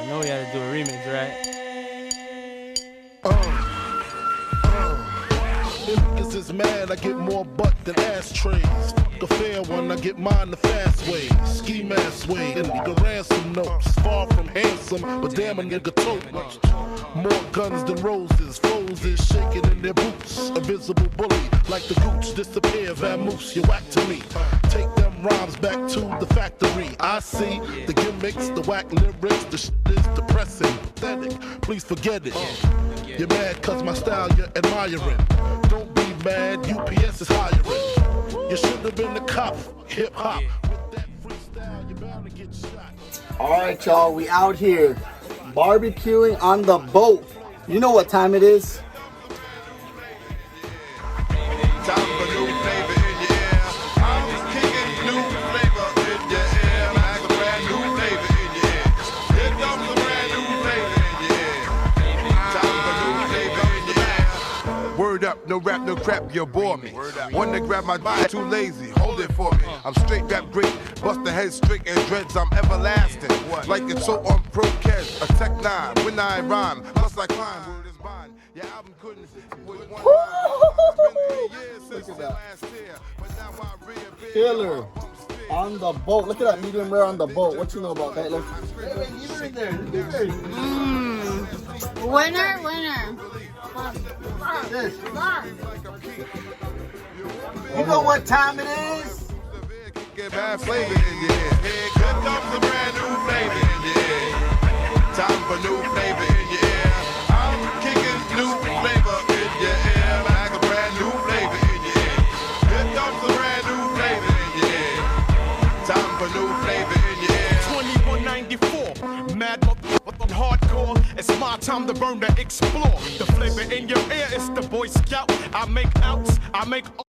I know we had to do a remix, right? Niggas is mad, I get more butt than ashtrays. Fuck a fair one, I get mine the fast way. Ski mask way, and nigga ransom notes. Far from handsome, but damn a nigga tote. More guns than roses, foes is shaking in their boots. A visible bully, like the gooch, disappear, vamoose, you whack to me. Take them rhymes back to the factory. I see the gimmicks, the whack lyrics, the shit is depressing, pathetic. Please forget it. You're mad cause my style you're admiring. Don't be mad, UPS is hiring. You should have been the cop, hip hop. With that freestyle, you're bound to get shot. Alright, y'all, we out here barbecuing on the boat. You know what time it is? Time for new flavor in your ear. I'm kicking new flavor in your ear. Like a brand new flavor in your ear. Here comes a brand new flavor in your ear. Time for new flavor in your ear. Word up, no rap, no crap, you bore me. One to grab my body, too lazy, hold it for me. I'm straight rap great, bust the head straight and dreads, I'm everlasting. Like it's so on Procast, a Tech 9, when I rhyme, plus I climb, word is mine. Your album couldn't with one line. Been 3 years since the last year, but now I reappear. Killer on the boat. Look at that medium rare on the boat. What you know about that? Look. Winner, winner. This. You know what time it is? Get bad flavor in your ear. Here comes a brand new flavor in your ear. Time for new flavor in your ear. I'm kicking new flavor in your ear. Like a brand new flavor in your ear. Here comes a brand new flavor in your ear. Time for new flavor in your ear. 2194, mad motherfucking hardcore. It's my time to burn, to explore. The flavor in your ear is the Boy Scout. I make outs, I make